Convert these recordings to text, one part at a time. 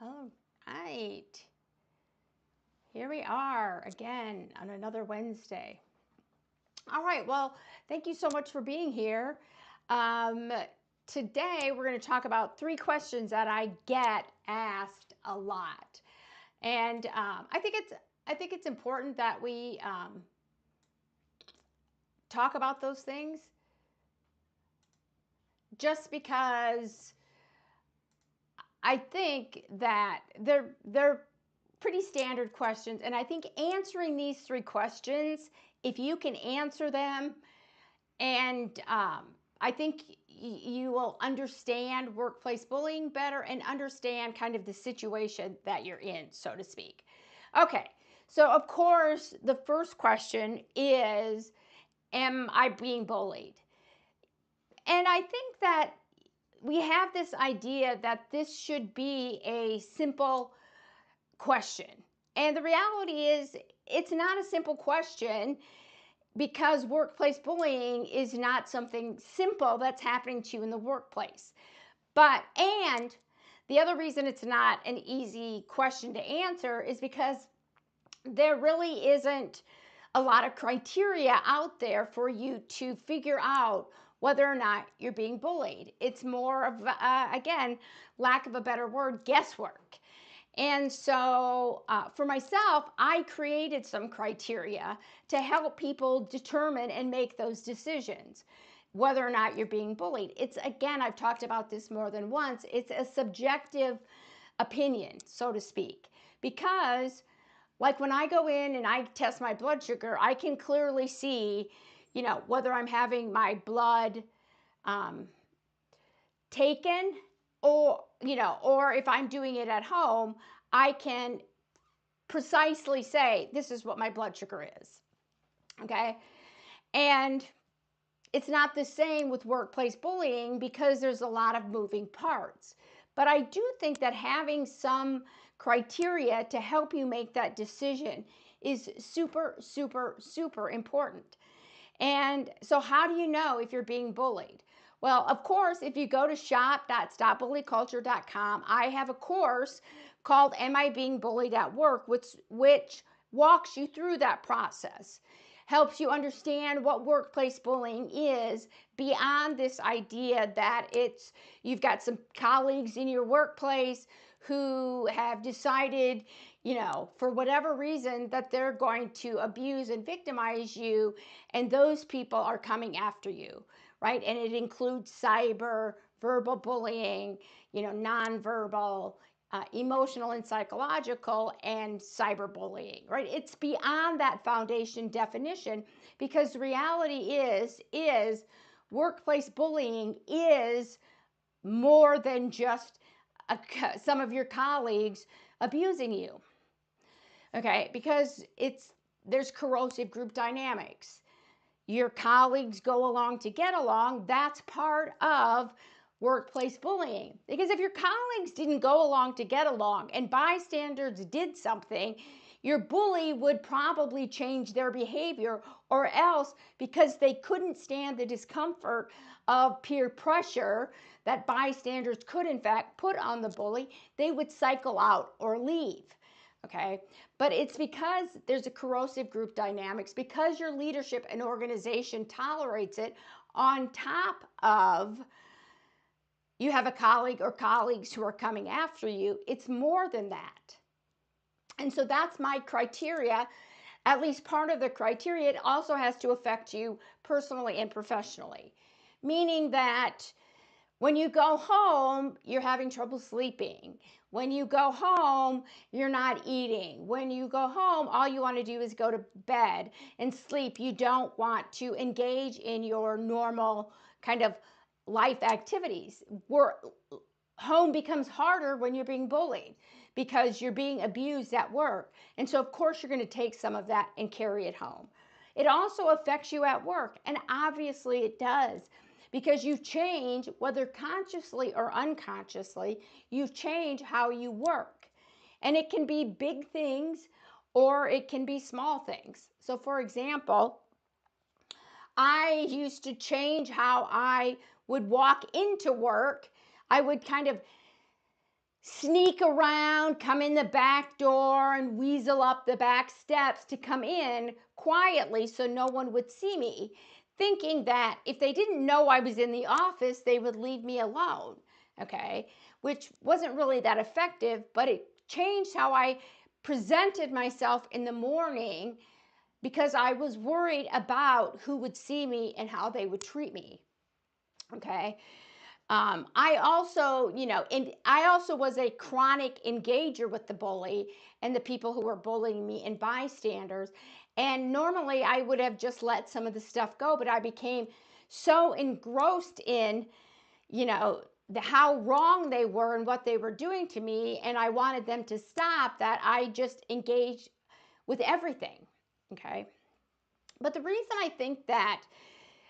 All right. Here we are again on another Wednesday. All right. Well, thank you so much for being here. Um, Today, we're going to talk about three questions that I get asked a lot, and I think it's important that we talk about those things, just because I think that they're pretty standard questions, and I think answering these three questions, if you can answer them, and I think you will understand workplace bullying better and understand kind of the situation that you're in, so to speak. Okay, so of course, the first question is, am I being bullied? And I think that we have this idea that this should be a simple question. And the reality is, it's not a simple question, because workplace bullying is not something simple that's happening to you in the workplace. And the other reason it's not an easy question to answer is because there really isn't a lot of criteria out there for you to figure out whether or not you're being bullied. It's more of, again, lack of a better word, guesswork. And so, for myself, I created some criteria to help people determine and make those decisions, whether or not you're being bullied. It's, again, I've talked about this more than once, it's a subjective opinion, so to speak, because like when I go in and I test my blood sugar, I can clearly see, whether I'm having my blood um, taken, or if I'm doing it at home, I can precisely say, this is what my blood sugar is. Okay. And it's not the same with workplace bullying because there's a lot of moving parts. But I do think that having some criteria to help you make that decision is super, super, super important. And so, how do you know if you're being bullied? Well, of course, if you go to shop.stopbullyculture.com, I have a course called Am I Being Bullied at Work, which walks you through that process, helps you understand what workplace bullying is, beyond this idea that you've got some colleagues in your workplace who have decided, for whatever reason, that they're going to abuse and victimize you, and those people are coming after you, right? And it includes cyber, verbal bullying, nonverbal, emotional and psychological, and cyberbullying, right? It's beyond that foundation definition, because the reality is workplace bullying is more than just some of your colleagues abusing you. Okay, because there's corrosive group dynamics. Your colleagues go along to get along. That's part of workplace bullying. Because if your colleagues didn't go along to get along and bystanders did something, your bully would probably change their behavior, or else, because they couldn't stand the discomfort of peer pressure that bystanders could in fact put on the bully, they would cycle out or leave. Okay, but it's because there's a corrosive group dynamics, because your leadership and organization tolerates it, on top of you have a colleague or colleagues who are coming after you. It's more than that. And so that's my criteria, at least part of the criteria. It also has to affect you personally and professionally, meaning that when you go home, you're having trouble sleeping. When you go home, you're not eating. When you go home, all you want to do is go to bed and sleep. You don't want to engage in your normal kind of life activities. Home becomes harder when you're being bullied, because you're being abused at work. And so, of course, you're going to take some of that and carry it home. It also affects you at work, and obviously it does, because you've changed, whether consciously or unconsciously, you've changed how you work. And it can be big things or it can be small things. So, for example, I used to change how I would walk into work. I would kind of sneak around, come in the back door, and weasel up the back steps to come in quietly so no one would see me, thinking that if they didn't know I was in the office, they would leave me alone. Okay, which wasn't really that effective, but it changed how I presented myself in the morning because I was worried about who would see me and how they would treat me. Okay. I also, and I also was a chronic engager with the bully and the people who were bullying me and bystanders. And normally I would have just let some of the stuff go, but I became so engrossed in, how wrong they were and what they were doing to me, and I wanted them to stop, that I just engaged with everything. Okay. But the reason I think that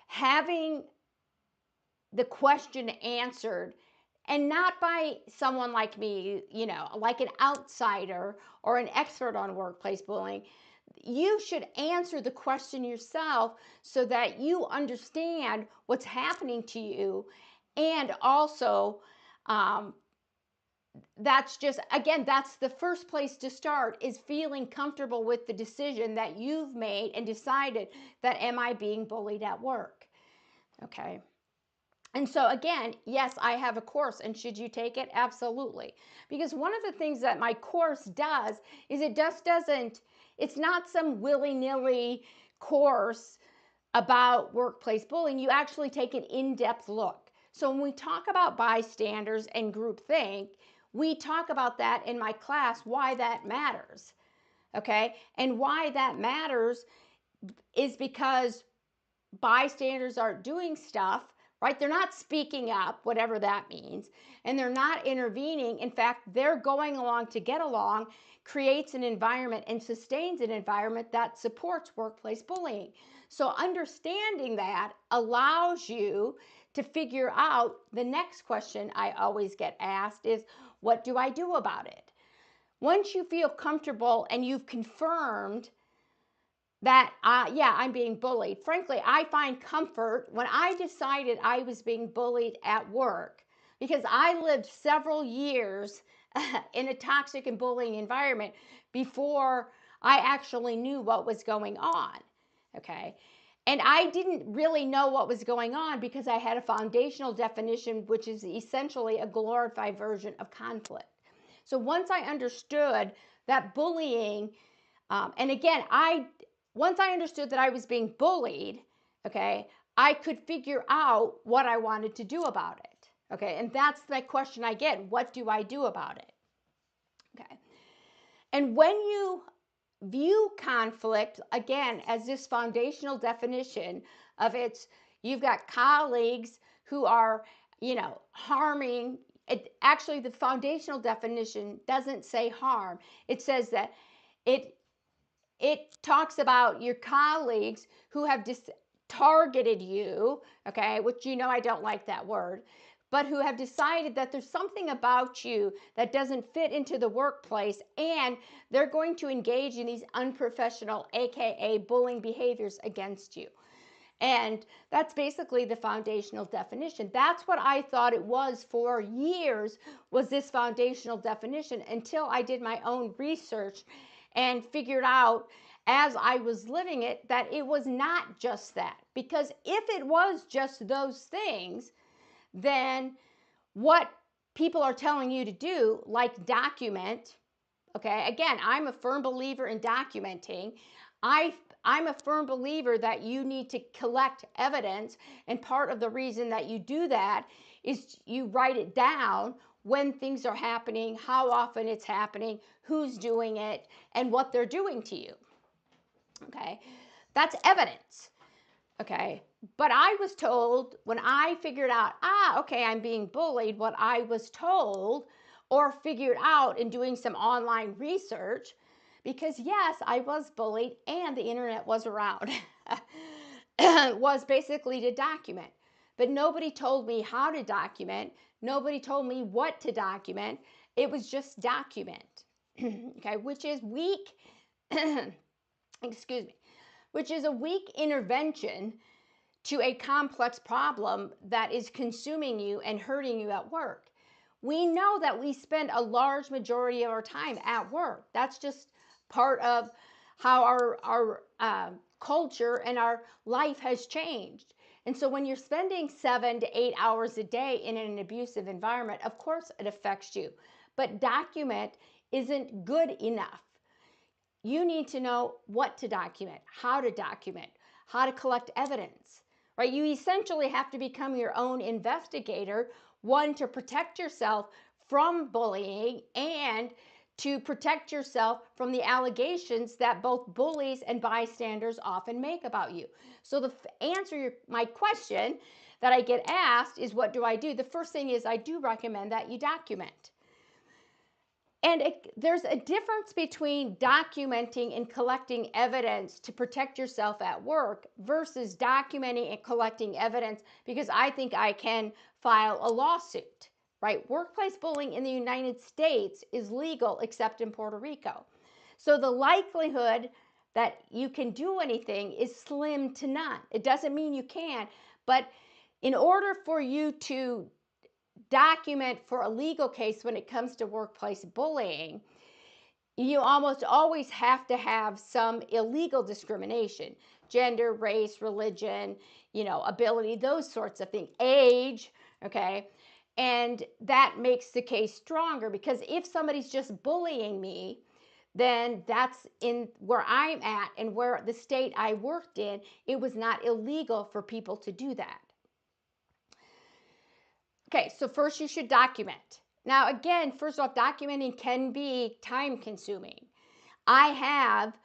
having the question answered, and not by someone like me, like an outsider or an expert on workplace bullying. You should answer the question yourself so that you understand what's happening to you. And also, um, that's just, again, that's the first place to start, is feeling comfortable with the decision that you've made and decided that, am I being bullied at work? Okay. And so, again, yes, I have a course, and should you take it? Absolutely. Because one of the things that my course does is it just doesn't, it's not some willy-nilly course about workplace bullying. You actually take an in-depth look. So when we talk about bystanders and groupthink, we talk about that in my class, why that matters. Okay? And why that matters is because bystanders aren't doing stuff, right? They're not speaking up, whatever that means, and they're not intervening. In fact, they're going along to get along, creates an environment and sustains an environment that supports workplace bullying. So understanding that allows you to figure out, the next question I always get asked is, what do I do about it? Once you feel comfortable and you've confirmed that, yeah, I'm being bullied. Frankly, I find comfort when I decided I was being bullied at work, because I lived several years in a toxic and bullying environment before I actually knew what was going on. Okay. And I didn't really know what was going on because I had a foundational definition, which is essentially a glorified version of conflict. So once I understood that bullying, and again, once I understood that I was being bullied, okay, I could figure out what I wanted to do about it. Okay, and that's the question I get. What do I do about it? Okay. And when you view conflict, again, as this foundational definition of it's, you've got colleagues who are, harming. Actually, the foundational definition doesn't say harm. It says that it talks about your colleagues who have targeted you, okay, which I don't like that word, but who have decided that there's something about you that doesn't fit into the workplace, and they're going to engage in these unprofessional, aka bullying behaviors against you. And that's basically the foundational definition. That's what I thought it was for years, was this foundational definition, until I did my own research and figured out, as I was living it, that it was not just that. Because if it was just those things, then what people are telling you to do, like document, okay, again, I'm a firm believer in documenting. I'm a firm believer that you need to collect evidence, and part of the reason that you do that is you write it down, when things are happening, how often it's happening, who's doing it, and what they're doing to you. Okay, that's evidence. Okay, but I was told, when I figured out, okay, I'm being bullied, what I was told or figured out in doing some online research, because yes, I was bullied and the internet was around, was basically to document. But nobody told me how to document. Nobody told me what to document. It was just document. Okay, which is weak, excuse me, which is a weak intervention to a complex problem that is consuming you and hurting you at work. We know that we spend a large majority of our time at work. That's just part of how our culture and our life has changed. And so when you're spending 7 to 8 hours a day in an abusive environment, of course it affects you. But document isn't good enough. You need to know what to document, how to collect evidence, right? You essentially have to become your own investigator, one, to protect yourself from bullying and to protect yourself from the allegations that both bullies and bystanders often make about you. So the answer my question that I get asked is, what do I do? The first thing is, I do recommend that you document. And there's a difference between documenting and collecting evidence to protect yourself at work versus documenting and collecting evidence because I think I can file a lawsuit, right? Workplace bullying in the United States is legal except in Puerto Rico. So the likelihood that you can do anything is slim to none. It doesn't mean you can, but in order for you to document for a legal case when it comes to workplace bullying, you almost always have to have some illegal discrimination, gender, race, religion, ability, those sorts of things, age, okay? And that makes the case stronger because if somebody's just bullying me, then that's in where I'm at and where the state I worked in, it was not illegal for people to do that. Okay, so first you should document. Now, again, first off, documenting can be time consuming. I have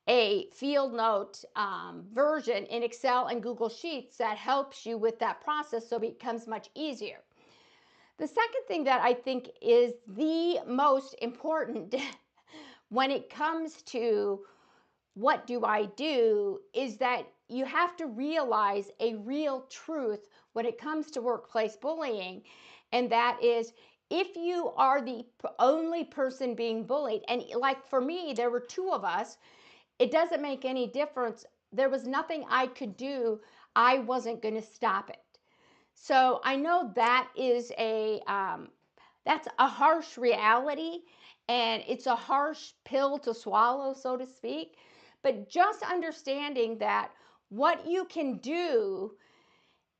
a field note version in Excel and Google Sheets that helps you with that process so it becomes much easier. The second thing that I think is the most important when it comes to what do I do is that you have to realize a real truth when it comes to workplace bullying, and that is if you are the only person being bullied, and like for me, there were two of us, it doesn't make any difference. There was nothing I could do. I wasn't going to stop it. So I know that is that's a harsh reality, and it's a harsh pill to swallow, so to speak. But just understanding that what you can do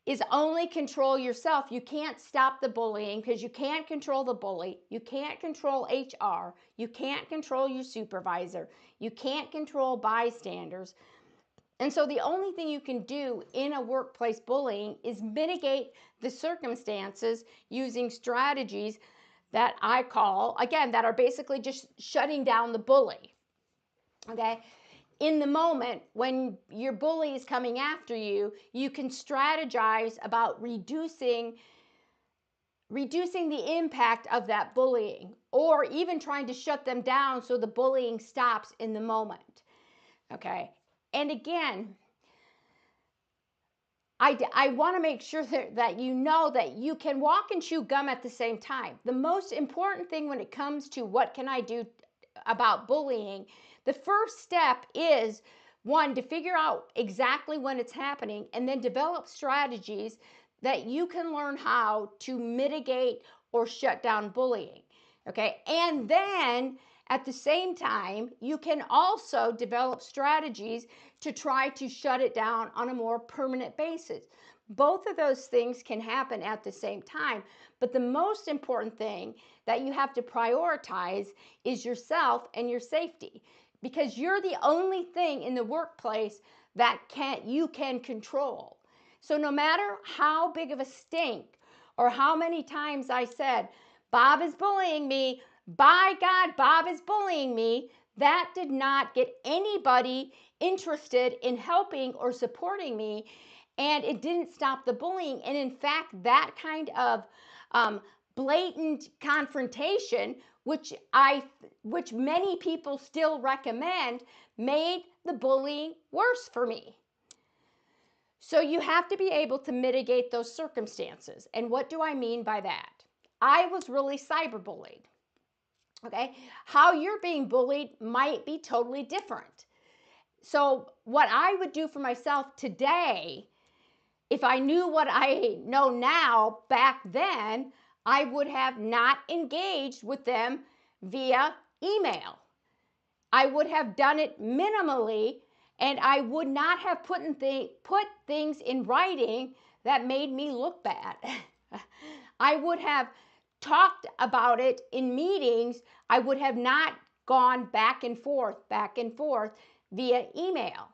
is only control yourself. You can't stop the bullying because you can't control the bully. You can't control HR. You can't control your supervisor. You can't control bystanders. And so the only thing you can do in a workplace bullying is mitigate the circumstances using strategies that I call, again, that are basically just shutting down the bully. Okay? In the moment when your bully is coming after you, you can strategize about reducing the impact of that bullying, or even trying to shut them down so the bullying stops in the moment. Okay? And again, I want to make sure that you know that you can walk and chew gum at the same time. The most important thing when it comes to what can I do about bullying, the first step is, one, to figure out exactly when it's happening and then develop strategies that you can learn how to mitigate or shut down bullying. Okay? And then at the same time, you can also develop strategies to try to shut it down on a more permanent basis. Both of those things can happen at the same time, but the most important thing that you have to prioritize is yourself and your safety, because you're the only thing in the workplace that you can control. So no matter how big of a stink or how many times I said, Bob is bullying me, by God, Bob is bullying me, that did not get anybody interested in helping or supporting me, and it didn't stop the bullying. And in fact, that kind of blatant confrontation, which many people still recommend, made the bullying worse for me. So you have to be able to mitigate those circumstances. And what do I mean by that? I was really cyberbullied. Okay, how you're being bullied might be totally different. So what I would do for myself today, if I knew what I know now back then, I would have not engaged with them via email. I would have done it minimally, and I would not have put things in writing that made me look bad. I would have talked about it in meetings. I would have not gone back and forth via email.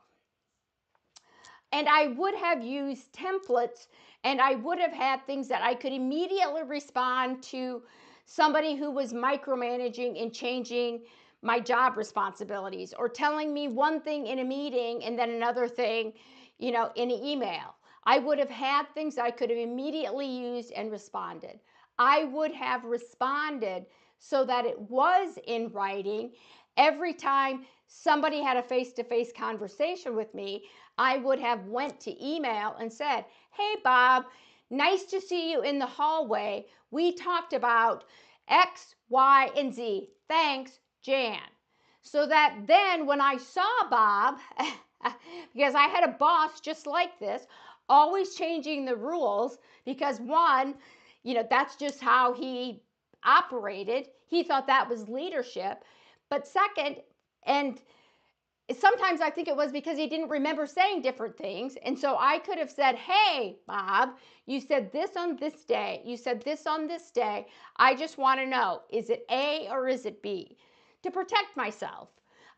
And I would have used templates, and I would have had things that I could immediately respond to somebody who was micromanaging and changing my job responsibilities, or telling me one thing in a meeting and then another thing, in an email. I would have had things I could have immediately used and responded. I would have responded so that it was in writing. Every time somebody had a face-to-face conversation with me, I would have went to email and said, "Hey, Bob, nice to see you in the hallway. We talked about X, Y, and Z. Thanks, Jan." So that then when I saw Bob, because I had a boss just like this, always changing the rules, because one, that's just how he operated. He thought that was leadership. But second, and sometimes I think it was because he didn't remember saying different things. And so I could have said, "Hey, Bob, you said this on this day. You said this on this day. I just want to know, is it A or is it B?" To protect myself.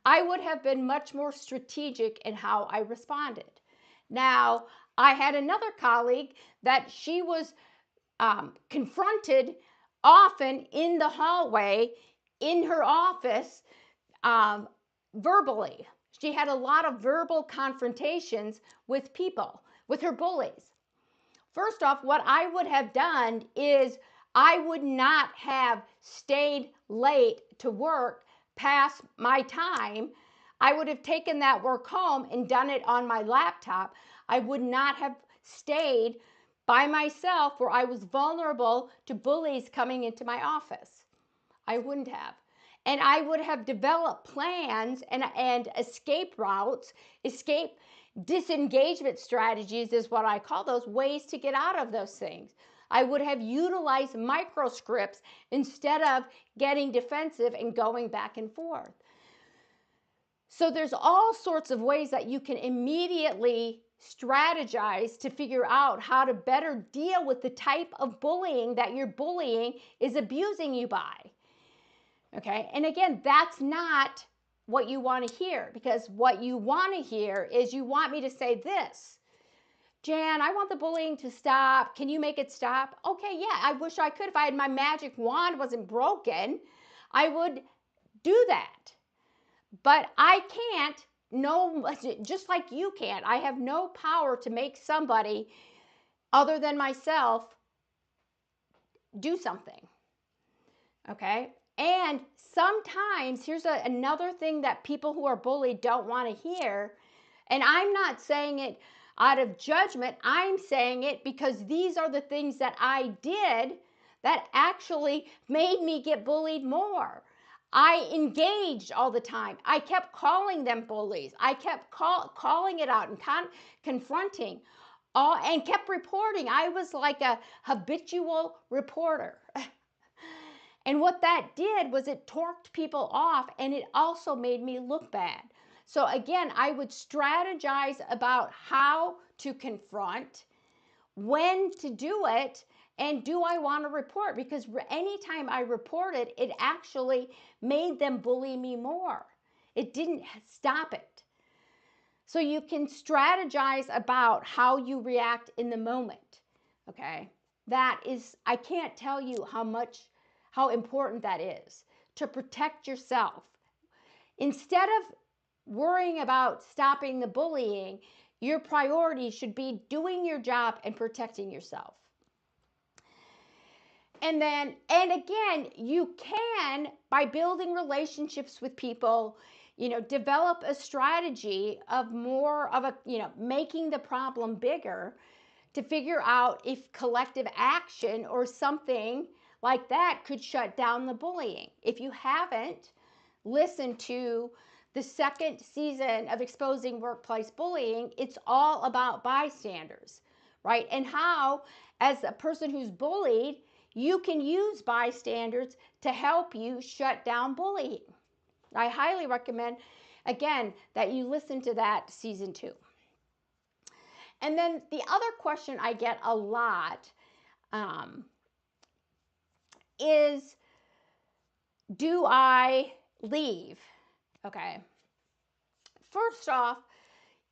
I would have been much more strategic in how I responded. Now, I had another colleague that she was confronted often in the hallway, in her office, verbally. She had a lot of verbal confrontations with people, with her bullies. First off, what I would have done is I would not have stayed late to work past my time. I would have taken that work home and done it on my laptop. I would not have stayed by myself where I was vulnerable to bullies coming into my office. I wouldn't have. And I would have developed plans and escape routes, escape disengagement strategies is what I call those, ways to get out of those things. I would have utilized microscripts instead of getting defensive and going back and forth. So there's all sorts of ways that you can immediately strategize to figure out how to better deal with the type of bullying that your bullying is abusing you by. Okay, and again, that's not what you want to hear, because what you want to hear is, you want me to say this: "Jan, I want the bullying to stop. Can you make it stop?" Okay, yeah, I wish I could. If I had my magic wand wasn't broken, I would do that. But I can't, no, just like you can't. I have no power to make somebody other than myself do something. Okay? And sometimes, here's another thing that people who are bullied don't want to hear. And I'm not saying it out of judgment. I'm saying it because these are the things that I did that actually made me get bullied more. I engaged all the time. I kept calling them bullies. I kept calling it out and confronting, and kept reporting. I was like a habitual reporter. And what that did was it torqued people off, and it also made me look bad. So again, I would strategize about how to confront, when to do it, and do I want to report? Because anytime I reported, it actually made them bully me more. It didn't stop it. So you can strategize about how you react in the moment. Okay? That is, I can't tell you how important that is to protect yourself. Instead of worrying about stopping the bullying, your priority should be doing your job and protecting yourself. And again, you can, by building relationships with people, develop a strategy of more of making the problem bigger, to figure out if collective action or something like that could shut down the bullying. If you haven't listened to the second season of Exposing Workplace Bullying, it's all about bystanders, right? And how, as a person who's bullied, you can use bystanders to help you shut down bullying. I highly recommend, again, that you listen to that season 2. And then the other question I get a lot is, do I leave? Okay. First off,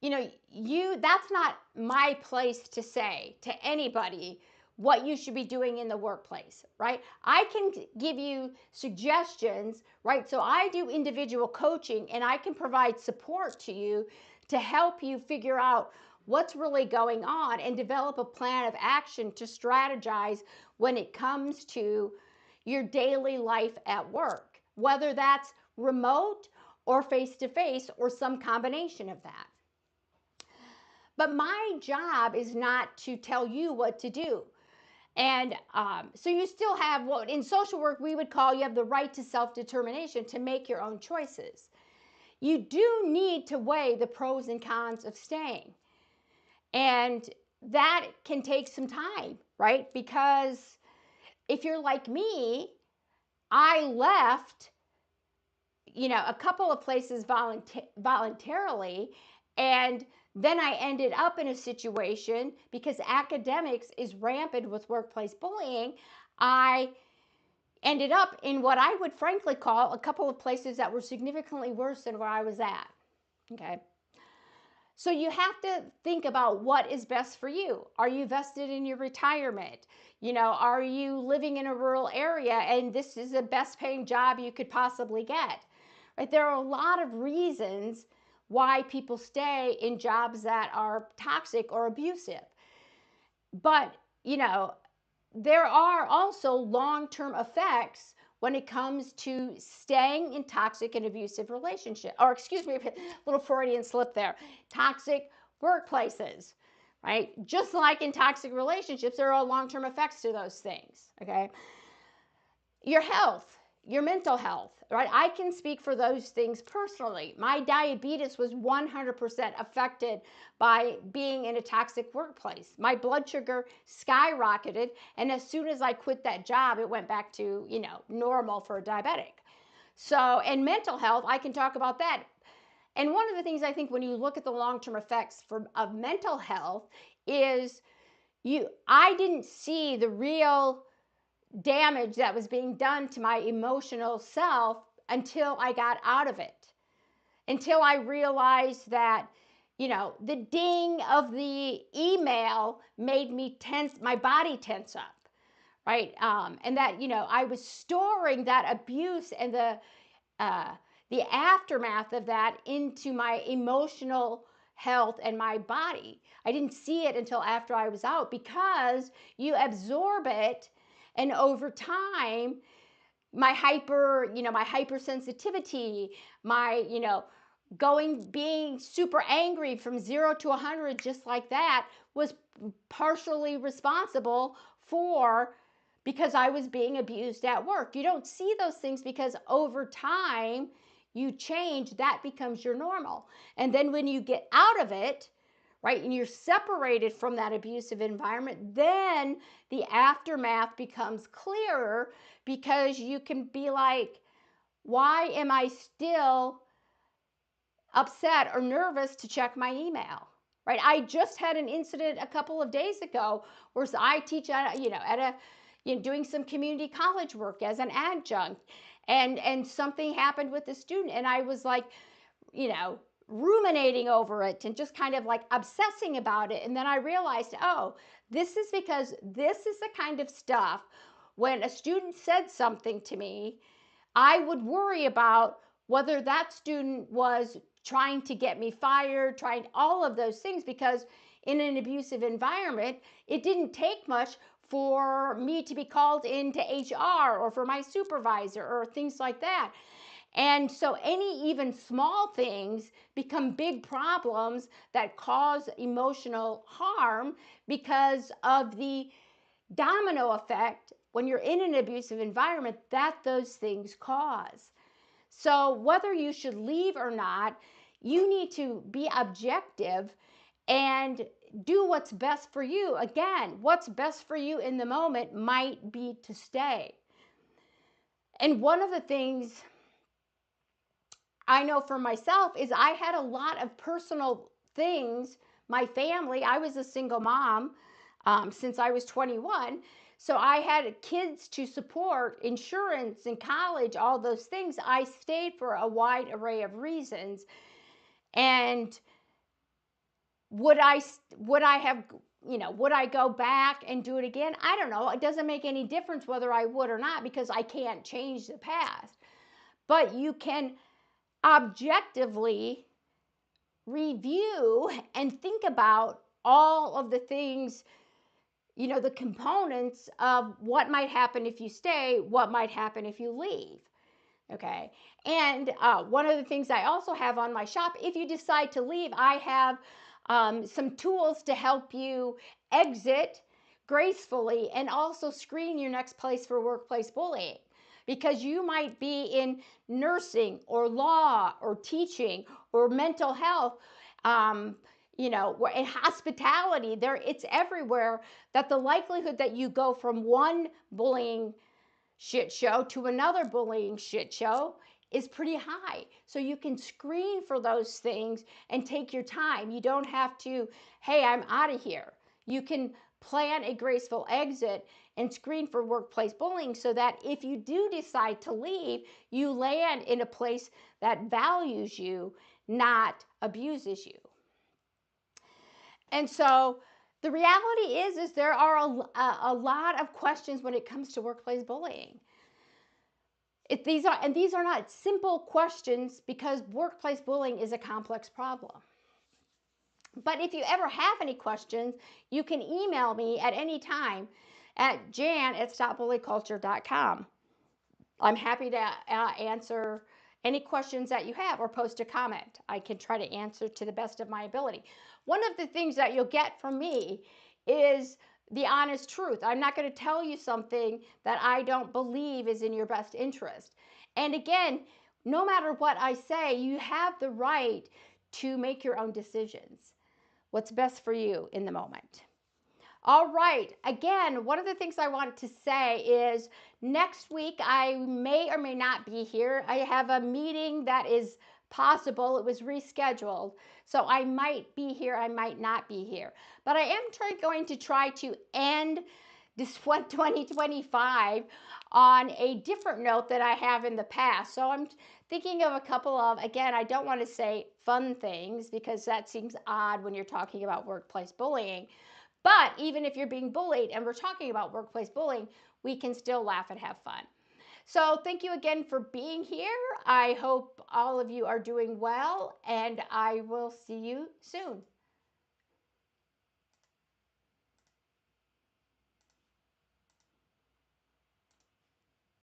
that's not my place to say to anybody what you should be doing in the workplace, right? I can give you suggestions, right? So I do individual coaching and I can provide support to you to help you figure out what's really going on and develop a plan of action to strategize when it comes to your daily life at work, whether that's remote or face-to-face or some combination of that. But my job is not to tell you what to do. And so you still have what in social work we would call, you have the right to self-determination to make your own choices. You do need to weigh the pros and cons of staying. And that can take some time, right? Because if you're like me, I left, a couple of places voluntarily, and then I ended up in a situation because academics is rampant with workplace bullying. I ended up in what I would frankly call a couple of places that were significantly worse than where I was at. Okay. So you have to think about what is best for you. Are you vested in your retirement? Are you living in a rural area and this is the best paying job you could possibly get? Right? There are a lot of reasons why people stay in jobs that are toxic or abusive. But, there are also long-term effects when it comes to staying in toxic and abusive relationships, or excuse me, a little Freudian slip there, toxic workplaces, right? Just like in toxic relationships, there are long-term effects to those things, okay? Your health, your mental health, right? I can speak for those things personally. My diabetes was 100% affected by being in a toxic workplace. My blood sugar skyrocketed, and as soon as I quit that job, it went back to, normal for a diabetic. So, and mental health, I can talk about that. And one of the things I think when you look at the long-term effects of mental health is I didn't see the real damage that was being done to my emotional self until I got out of it, until I realized that, the ding of the email made me tense, my body tense up, right? And that, I was storing that abuse and the aftermath of that into my emotional health and my body. I didn't see it until after I was out, because you absorb it. And over time, my hypersensitivity, my, being super angry from 0 to 100 just like that was partially responsible because I was being abused at work. You don't see those things because over time you change, that becomes your normal. And then when you get out of it, right, and you're separated from that abusive environment, then the aftermath becomes clearer, because you can be like, why am I still upset or nervous to check my email? Right? I just had an incident a couple of days ago where I teach at doing some community college work as an adjunct, and something happened with the student, and I was like, ruminating over it and just kind of like obsessing about it. And then I realized, oh, this is because this is the kind of stuff, when a student said something to me, I would worry about whether that student was trying to get me fired, trying all of those things, because in an abusive environment, it didn't take much for me to be called into HR or for my supervisor or things like that. And so any even small things become big problems that cause emotional harm because of the domino effect when you're in an abusive environment that those things cause. So whether you should leave or not, you need to be objective and do what's best for you. Again, what's best for you in the moment might be to stay. And one of the things I know for myself is I had a lot of personal things. My family, I was a single mom since I was 21. So I had kids to support, insurance and college, all those things. I stayed for a wide array of reasons. And would I have, would I go back and do it again? I don't know. It doesn't make any difference whether I would or not because I can't change the past. But you can objectively review and think about all of the things, the components of what might happen if you stay, what might happen if you leave. Okay. And one of the things I also have on my shop, if you decide to leave, I have some tools to help you exit gracefully and also screen your next place for workplace bullying. Because you might be in nursing or law or teaching or mental health, in hospitality, it's everywhere, that the likelihood that you go from one bullying shit show to another bullying shit show is pretty high. So you can screen for those things and take your time. You don't have to, hey, I'm out of here. You can plan a graceful exit and screen for workplace bullying so that if you do decide to leave, you land in a place that values you, not abuses you. And so the reality is there are a lot of questions when it comes to workplace bullying. These are not simple questions because workplace bullying is a complex problem. But if you ever have any questions, you can email me at any time at jan@stopbullyculture.com. I'm happy to answer any questions that you have or post a comment. I can try to answer to the best of my ability. One of the things that you'll get from me is the honest truth. I'm not going to tell you something that I don't believe is in your best interest. And again, no matter what I say, you have the right to make your own decisions. What's best for you in the moment. All right. Again, one of the things I want to say is next week I may or may not be here. I have a meeting that is possible. It was rescheduled. So I might be here, I might not be here. But I am going to try to end this 2025 on a different note that I have in the past. So I'm thinking of a couple of, again, I don't want to say fun things because that seems odd when you're talking about workplace bullying. But even if you're being bullied and we're talking about workplace bullying, we can still laugh and have fun. So thank you again for being here. I hope all of you are doing well, and I will see you soon.